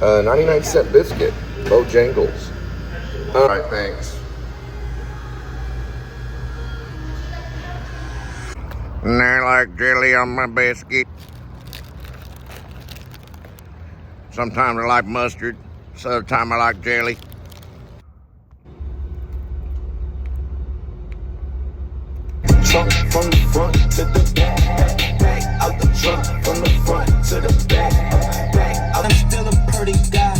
99-cent biscuit. Bojangles. All right, thanks. And I like jelly on my biscuit. Sometimes I like mustard. Other time I like jelly. Trunk from the front to the back, back out the trunk from the front to the back out. I'm still a pretty guy,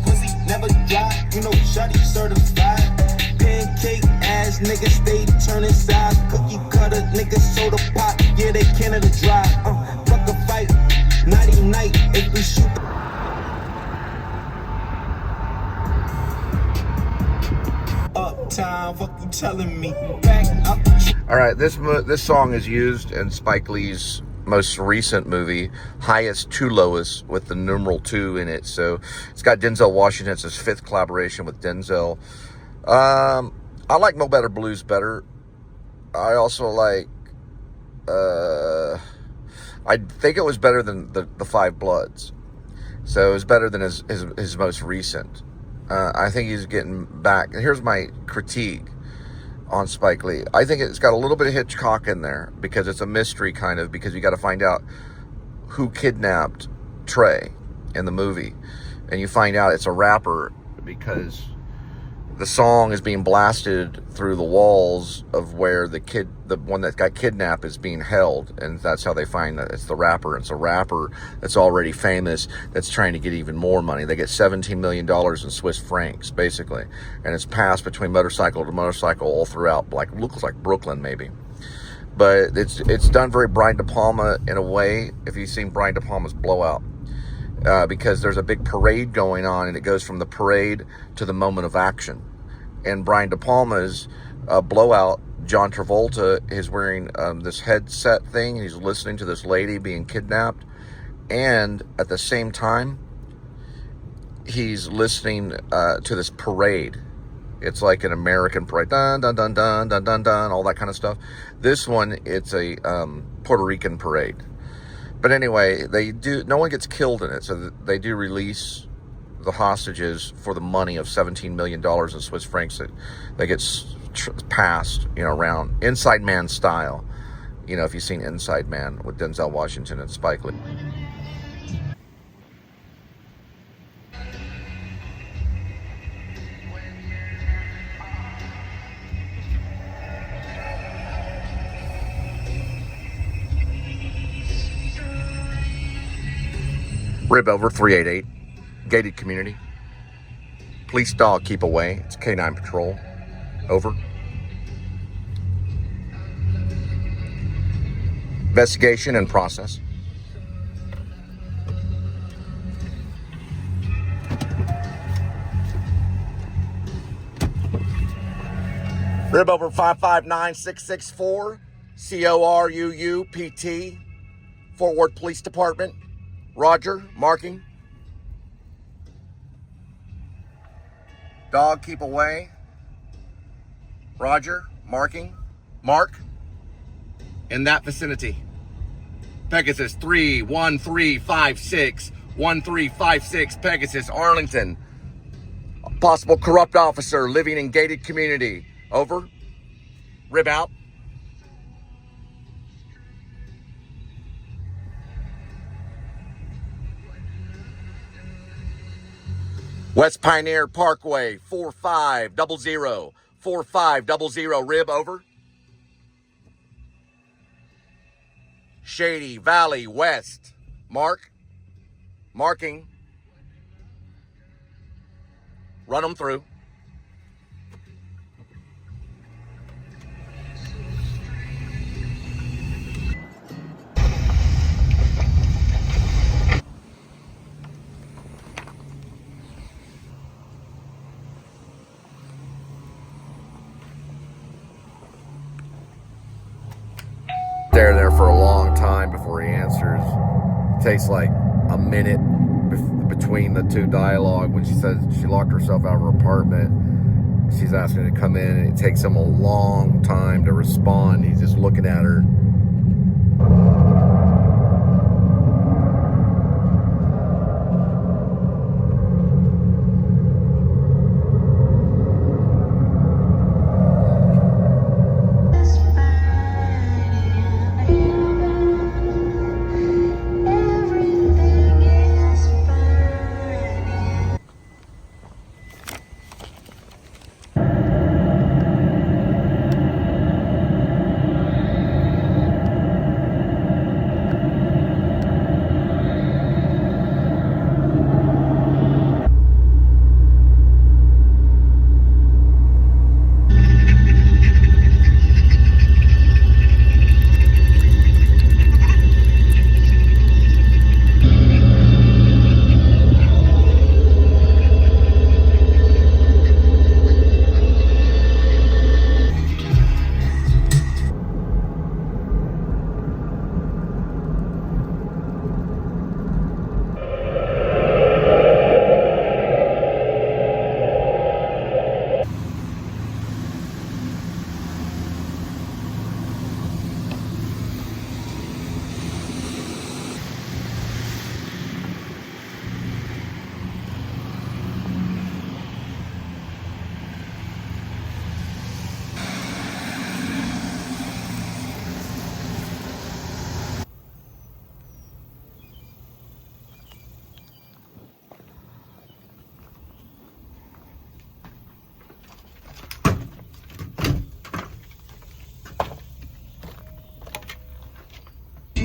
pussy never dry, you know shawty certified. Pancake ass niggas stay turning sides, cookie cutter niggas soda pop, yeah they Canada dry. Fuck a fight, nighty night if we shoot. Uptown, fuck you telling me, back up. All right, this song is used in Spike Lee's most recent movie, Highest to Lowest, with the numeral 2 in it. So it's got Denzel Washington. It's his 5th collaboration with Denzel. I like Mo Better Blues better. I also like, I think it was better than the Five Bloods. So it was better than his most recent. I think he's getting back. Here's my critique on Spike Lee. I think it's got a little bit of Hitchcock in there because it's a mystery kind of, because you got to find out who kidnapped Trey in the movie. And you find out it's a rapper because the song is being blasted through the walls of where the one that got kidnapped is being held. And that's how they find that it's the rapper. It's a rapper that's already famous that's trying to get even more money. They get $17 million in Swiss francs, basically. And it's passed between motorcycle to motorcycle all throughout, like, looks like Brooklyn maybe. But it's done very Brian De Palma in a way, if you've seen Brian De Palma's Blowout. Because there's a big parade going on, and it goes from the parade to the moment of action. And Brian De Palma's Blowout, John Travolta is wearing this headset thing. He's listening to this lady being kidnapped. And at the same time, he's listening to this parade. It's like an American parade. Dun, dun, dun, dun, dun, dun, dun, all that kind of stuff. This one, it's a Puerto Rican parade. But anyway, no one gets killed in it, so they do release the hostages for the money of $17 million in Swiss francs that gets passed, around Inside Man style. If you've seen Inside Man with Denzel Washington and Spike Lee. Rib over 388, gated community. Police dog keep away. It's K9 patrol. Over. Investigation and process. Rib over 559664, CORUUPT, Fort Worth Police Department. Roger, marking. Dog keep away. Roger, marking. Mark. In that vicinity. Pegasus 31356, 1356, Pegasus, Arlington. Possible corrupt officer living in gated community. Over. Rib out. West Pioneer Parkway, 4500, 4500, Rib over. Shady Valley West, mark, marking. Run them through. They're there for a long time before he answers. It takes like a minute between the two dialogue. When she says she locked herself out of her apartment, she's asking to come in, and it takes him a long time to respond. He's just looking at her.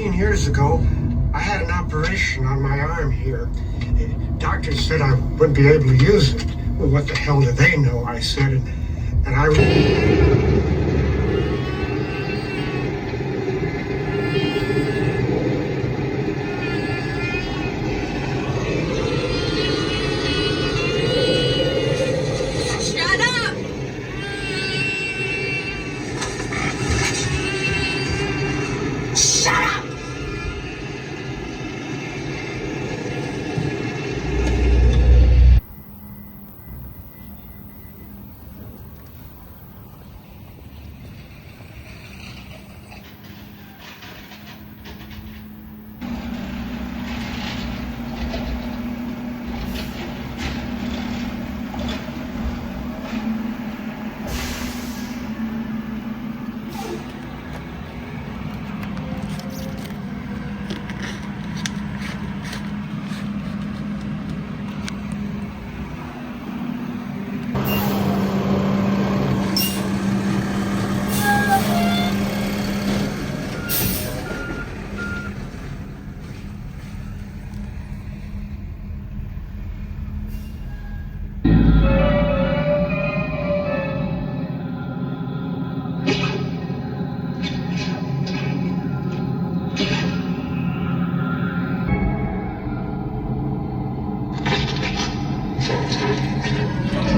15 years ago, I had an operation on my arm here. Doctors said I wouldn't be able to use it. Well, what the hell do they know? I said, and I. Shut up! Shut up!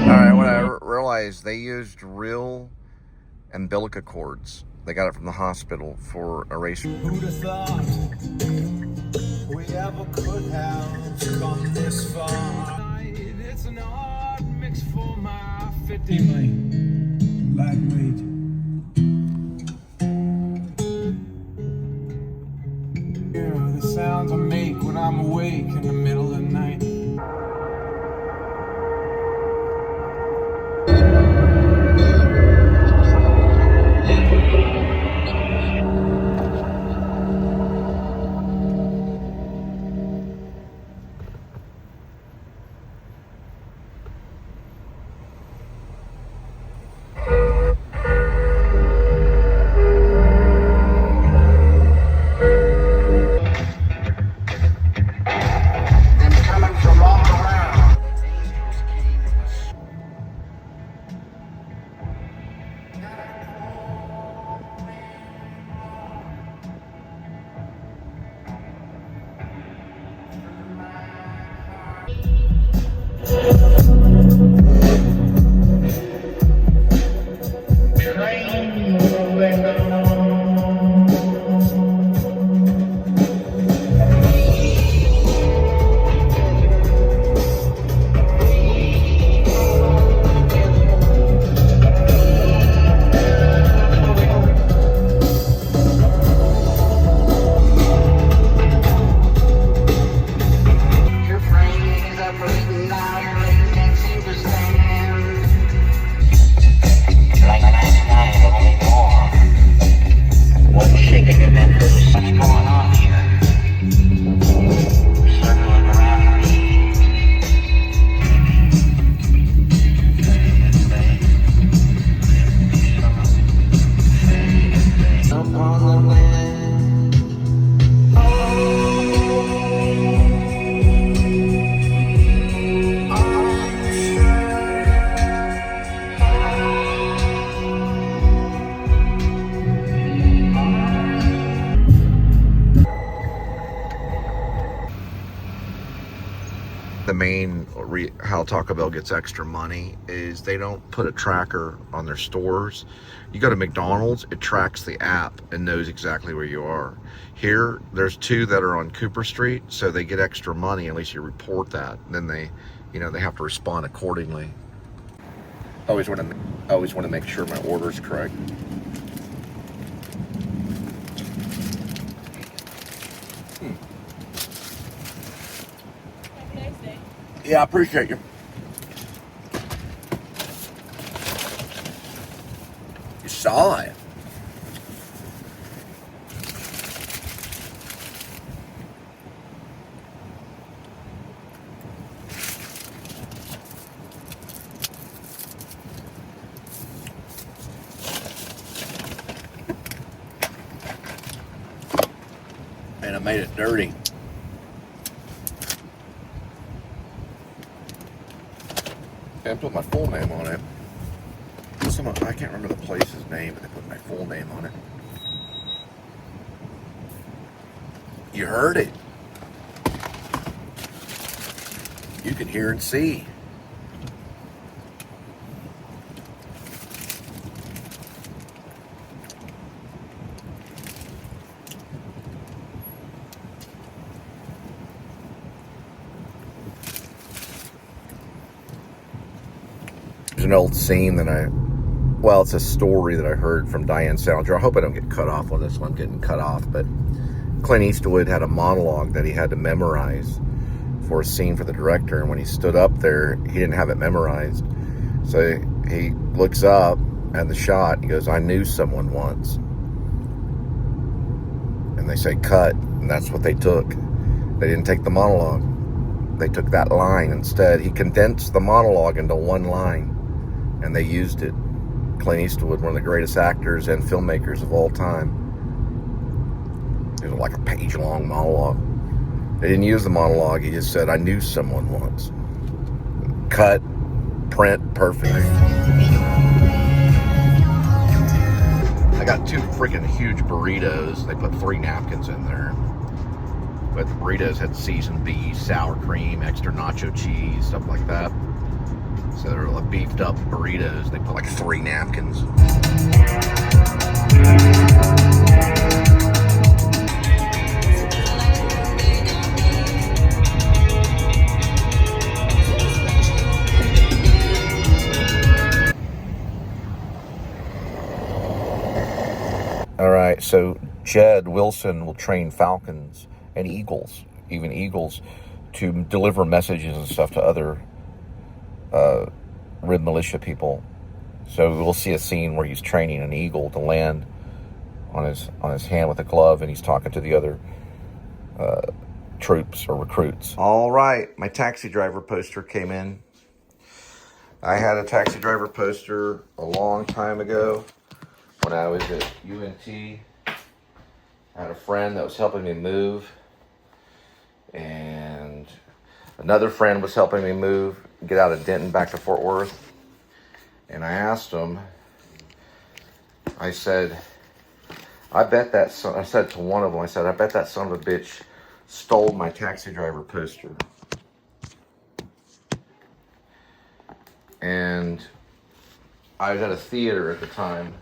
Alright, what I realized, they used real umbilical cords. They got it from the hospital for erasure. Who'd have thought we ever could have come this far? It's an odd mix for my 50 lightweight. Hear the sounds I make when I'm awake in the middle of the night. The main how Taco Bell gets extra money is they don't put a tracker on their stores. You go to McDonald's, it tracks the app and knows exactly where you are. Here, there's two that are on Cooper Street, so they get extra money unless you report that. Then they, they have to respond accordingly. Always want to make sure my order is correct. Yeah, I appreciate you. You saw it. and I made it dirty. I put my full name on it. I can't remember the place's name, but they put my full name on it. You heard it. You can hear and see. There's an old scene that it's a story that I heard from Diane Salinger. I hope I don't get cut off on this one. I'm getting cut off, but Clint Eastwood had a monologue that he had to memorize for a scene for the director, and when he stood up there, he didn't have it memorized. So he looks up at the shot, he goes, "I knew someone once." And they say, "Cut," and that's what they took. They didn't take the monologue. They took that line instead. He condensed the monologue into one line, and they used it. Clint Eastwood, one of the greatest actors and filmmakers of all time. It was like a page-long monologue. They didn't use the monologue. He just said, "I knew someone once." Cut, print, perfect. I got 2 freaking huge burritos. They put 3 napkins in there. But the burritos had seasoned beef, sour cream, extra nacho cheese, stuff like that. So they're like beefed up burritos. They put like 3 napkins. All right, so Jed Wilson will train falcons and eagles, even eagles, to deliver messages and stuff to other RIB militia people. So we'll see a scene where he's training an eagle to land on his hand with a glove, and he's talking to the other troops or recruits. All right, my taxi driver poster came in. I had a taxi driver poster a long time ago when I was at UNT. I had a friend that was helping me move, and another friend was helping me move, get out of Denton back to Fort Worth. And I asked him, I said, I bet that son, I said to one of them, I said, "I bet that son of a bitch stole my taxi driver poster." And I was at a theater at the time.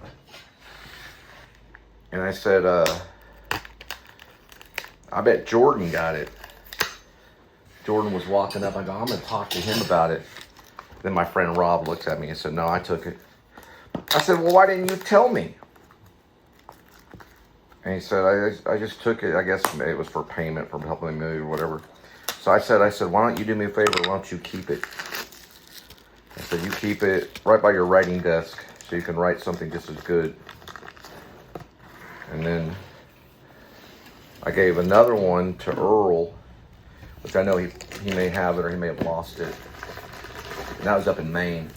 And I said, "I bet Jordan got it." Jordan was walking up. I go, "I'm going to talk to him about it." Then my friend Rob looks at me and said, "No, I took it." I said, "Well, why didn't you tell me?" And he said, I just took it. I guess it was for payment for helping me move or whatever. So I said, "Why don't you do me a favor? Why don't you keep it?" I said, "You keep it right by your writing desk so you can write something just as good." And then I gave another one to Earl, which I know he may have it or he may have lost it. And that was up in Maine.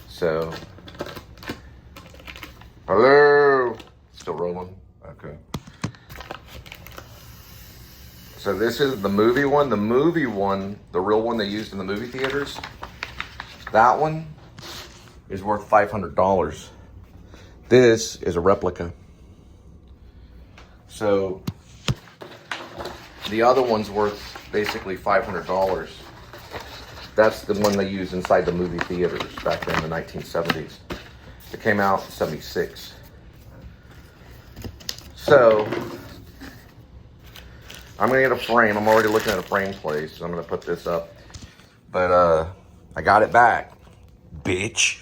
So, hello. Still rolling? Okay. So this is the movie one. The movie one, the real one they used in the movie theaters, that one is worth $500. This is a replica. So the other one's worth basically $500. That's the one they used inside the movie theaters back in the 1970s. It came out in 76. So I'm gonna get a frame. I'm already looking at a frame place, so I'm gonna put this up. But I got it back, bitch.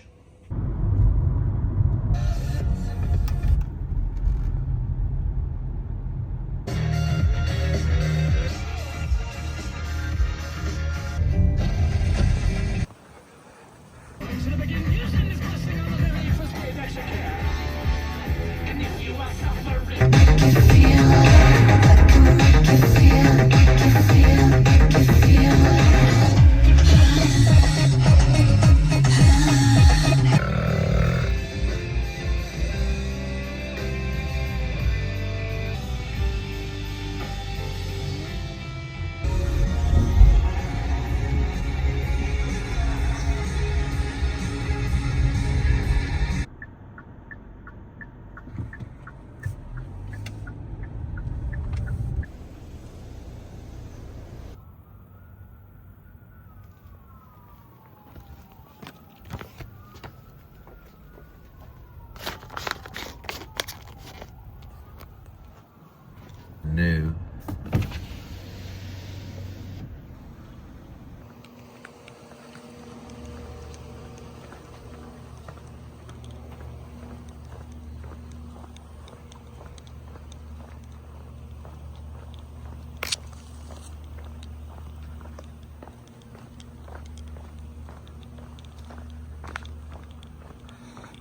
New.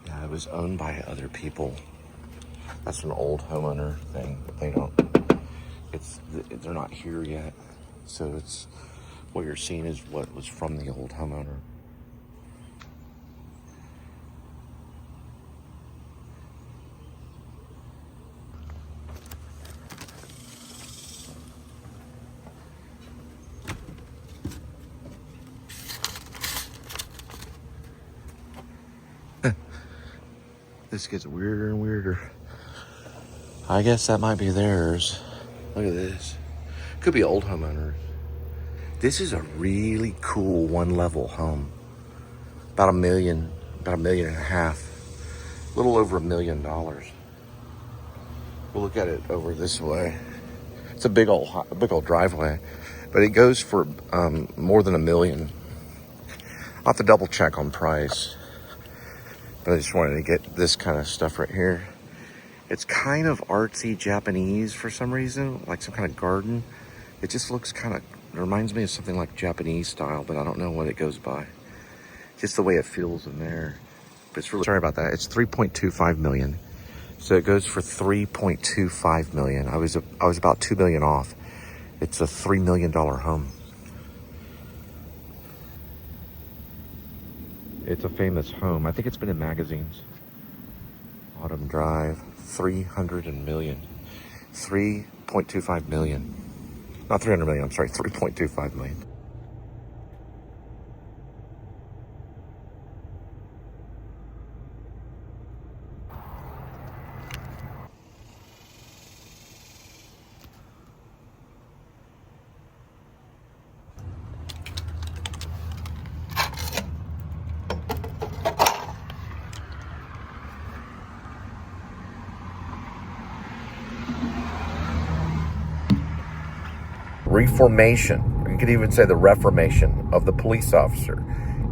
Yeah, it was owned by other people. That's an old homeowner thing. They don't, they're not here yet. So it's, what you're seeing is what was from the old homeowner. This gets weirder and weirder. I guess that might be theirs. Look at this. Could be old homeowners. This is a really cool one-level home. About $1 million and a half. A little over $1 million. We'll look at it over this way. It's a big old driveway, but it goes for more than $1 million. I'll have to double check on price. But I just wanted to get this kind of stuff right here. It's kind of artsy Japanese for some reason, like some kind of garden. It just looks kind of, it reminds me of something like Japanese style, but I don't know what it goes by. Just the way it feels in there. But it's really, sorry about that. It's 3.25 million. So it goes for 3.25 million. I was about 2 million off. It's a $3 million home. It's a famous home. I think it's been in magazines. Autumn Drive, 300 million. 3.25 million. Not 300 million, I'm sorry, 3.25 million. Reformation, you could even say the reformation of the police officer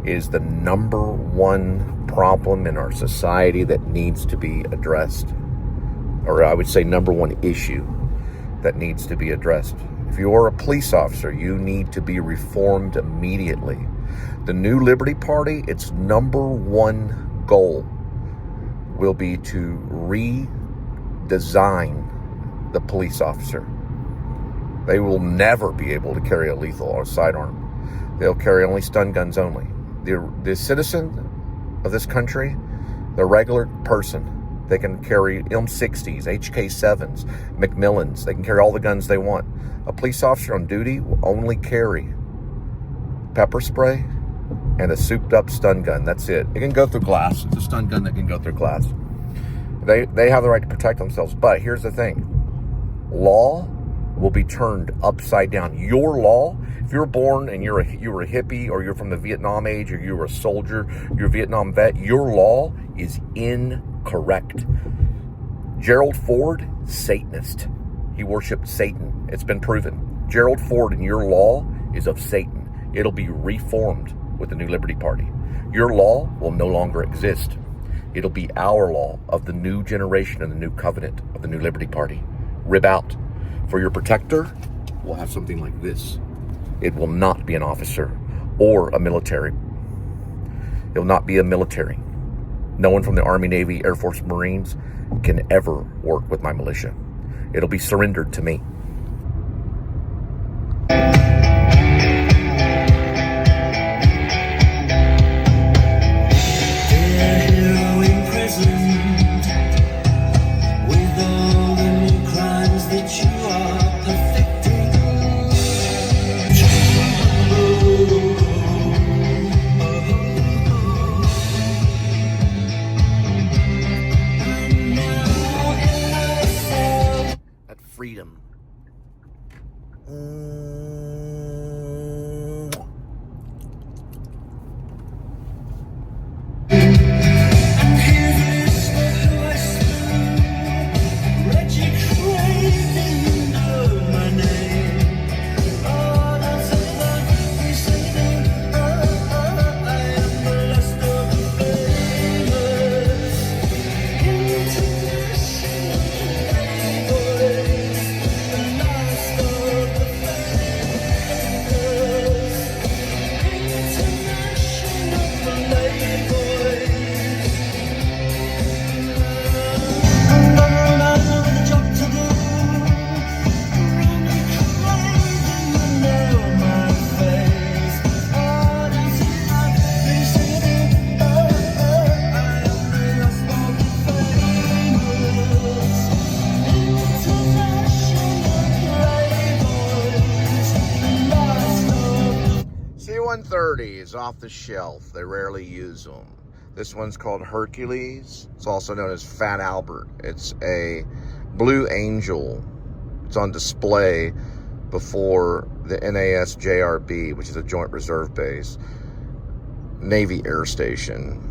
is the #1 problem in our society that needs to be addressed. Or I would say #1 issue that needs to be addressed. If you're a police officer, you need to be reformed immediately. The New Liberty Party, its #1 goal will be to redesign the police officer. They will never be able to carry a lethal or a sidearm. They'll carry only stun guns only. The citizen of this country, the regular person, they can carry M60s, HK7s, Macmillans. They can carry all the guns they want. A police officer on duty will only carry pepper spray and a souped up stun gun. That's it. It can go through glass. It's a stun gun that can go through glass. They have the right to protect themselves. But here's the thing. Law will be turned upside down. Your law, if you're born and you were a hippie, or you're from the Vietnam age, or you were a soldier, you're a Vietnam vet, your law is incorrect. Gerald Ford, Satanist. He worshipped Satan. It's been proven. Gerald Ford and your law is of Satan. It'll be reformed with the New Liberty Party. Your law will no longer exist. It'll be our law of the new generation and the new covenant of the New Liberty Party. Rib out. For your protector, we'll have something like this. It will not be an officer or a military. It will not be a military. No one from the Army, Navy, Air Force, Marines can ever work with my militia. It'll be surrendered to me. Freedom. 30s off the shelf. They rarely use them. This one's called Hercules. It's also known as Fat Albert. It's a Blue Angel. It's on display before the NASJRB, which is a Joint Reserve Base, Navy Air Station.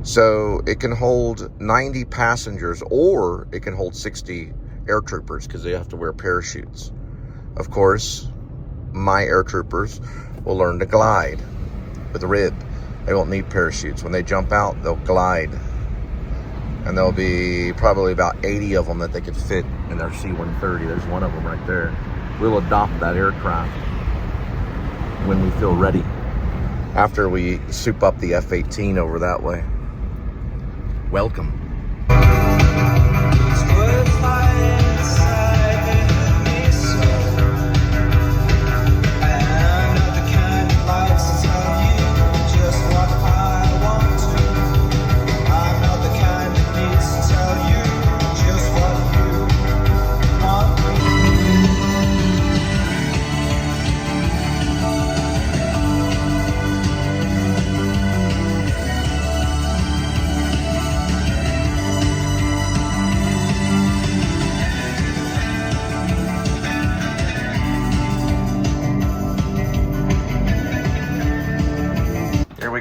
So it can hold 90 passengers, or it can hold 60 air troopers, because they have to wear parachutes. Of course, my air troopers will learn to glide with a rib. They won't need parachutes. When they jump out, they'll glide. And there'll be probably about 80 of them that they could fit in their C-130. There's one of them right there. We'll adopt that aircraft when we feel ready, after we soup up the F-18 over that way. Welcome.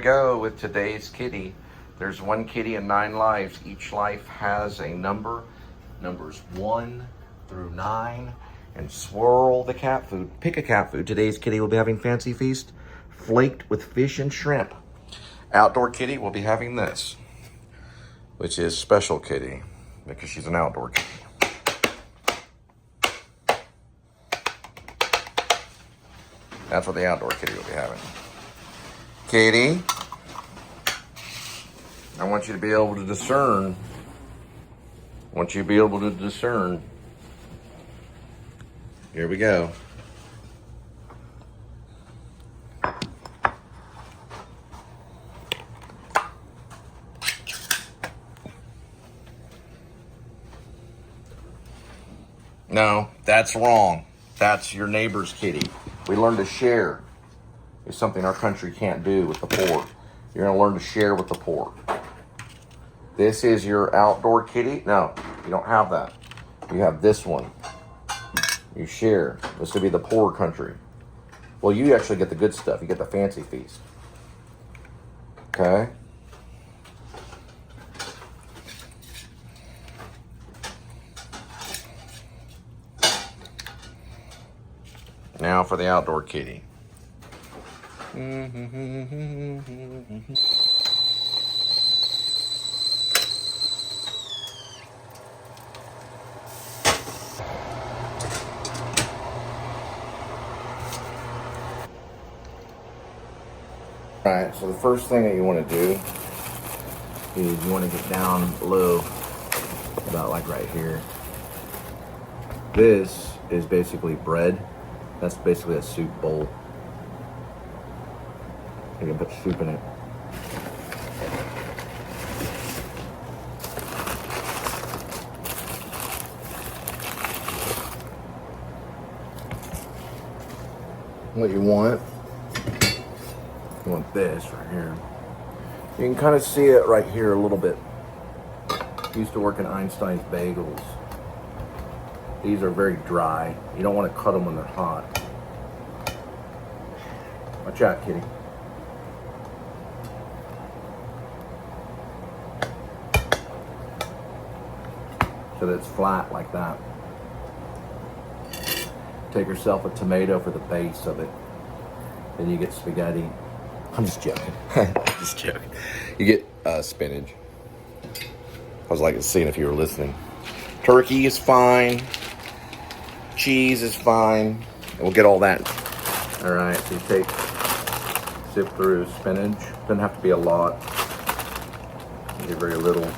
Go with today's kitty. There's one kitty and 9 lives. Each life has a number, numbers 1 through 9, and swirl the cat food. Pick a cat food. Today's kitty will be having Fancy Feast, flaked with fish and shrimp. Outdoor kitty will be having this, which is Special Kitty, because she's an outdoor kitty. That's what the outdoor kitty will be having. Katie, I want you to be able to discern. I want you to be able to discern. Here we go. No, that's wrong. That's your neighbor's kitty. We learn to share. Is something our country can't do with the poor. You're going to learn to share with the poor. This is your outdoor kitty. No, you don't have that. You have this one. You share. This would be the poor country. Well, you actually get the good stuff. You get the Fancy Feast. Okay? Now for the outdoor kitty. Alright, so the first thing that you want to do is you want to get down low, about like right here. This is basically bread. That's basically a soup bowl. You can put soup in it. What you want this right here. You can kind of see it right here a little bit. Used to work in Einstein's Bagels. These are very dry. You don't want to cut them when they're hot. Watch out, kitty. So that it's flat like that. Take yourself a tomato for the base of it. Then you get spaghetti. I'm just joking. Just joking. You get spinach. I was like seeing if you were listening. Turkey is fine. Cheese is fine. We'll get all that. All right, so you sift through spinach. Doesn't have to be a lot. You get very little.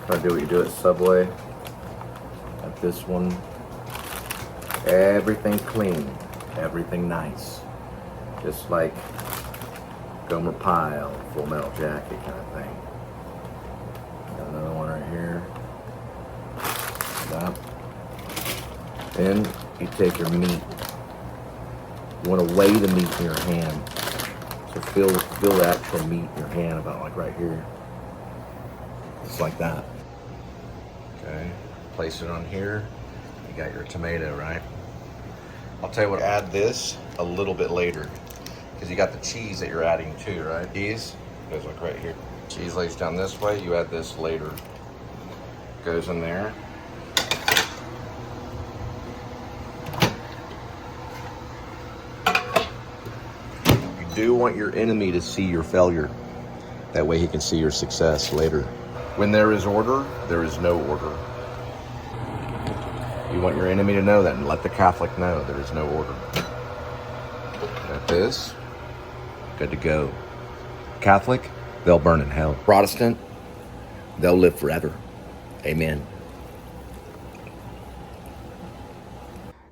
Try to do what you do at Subway. At this one. Everything clean. Everything nice. Just like Gomer Pyle, Full Metal Jacket kind of thing. Got another one right here. That. Then you take your meat. You want to weigh the meat in your hand. So feel the actual meat in your hand, about like right here. Just like that. Okay. Place it on here. You got your tomato, right? I'll tell you what, add this a little bit later. Because you got the cheese that you're adding too, right? Cheese goes like right here. Cheese lays down this way, you add this later. Goes in there. You do want your enemy to see your failure. That way he can see your success later. When there is order, there is no order. You want your enemy to know that, and let the Catholic know there is no order. Got this. Good to go. Catholic, they'll burn in hell. Protestant, they'll live forever. Amen.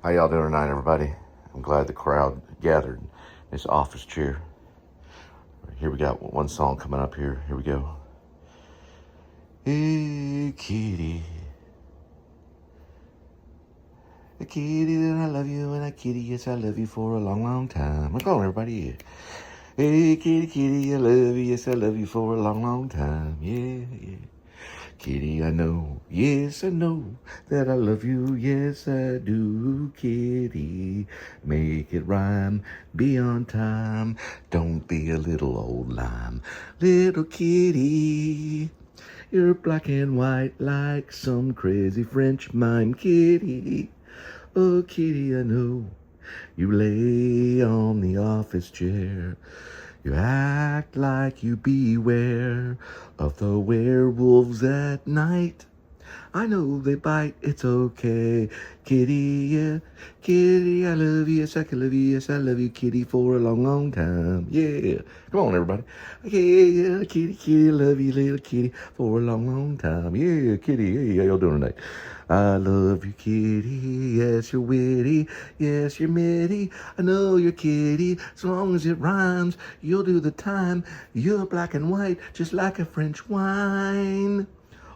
How y'all doing tonight, everybody? I'm glad the crowd gathered in this office chair. Here we got one song coming up here. Here we go. Hey, kitty. A kitty that I love you, and a kitty, yes, I love you for a long, long time. Come on, everybody. Hey, kitty, kitty, I love you, yes, I love you for a long, long time. Yeah, yeah. Kitty, I know, yes, I know that I love you, yes, I do. Kitty, make it rhyme, be on time, don't be a little old lime. Little kitty, you're black and white like some crazy French mime. Kitty, oh, kitty, I know you lay on the office chair. You act like you beware of the werewolves at night. I know they bite, it's okay. Kitty, yeah, kitty, I love you, yes, I can love you, yes, I love you, kitty, for a long, long time. Yeah, come on, everybody. Yeah, kitty, kitty, love you, little kitty, for a long, long time. Yeah, kitty, hey, how y'all doing tonight? I love you, kitty, yes, you're witty, yes, you're mitty. I know you're kitty, as long as it rhymes, you'll do the time. You're black and white, just like a French wine.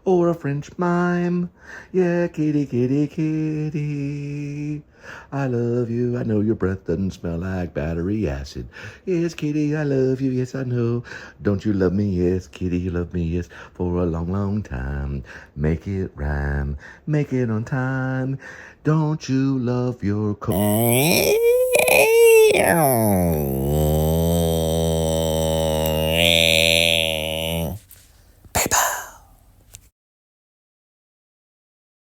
Or a French mime. Yeah, kitty, kitty, kitty. I love you. I know your breath doesn't smell like battery acid. Yes, kitty, I love you. Yes, I know. Don't you love me? Yes, kitty, you love me. Yes, for a long, long time. Make it rhyme. Make it on time. Don't you love your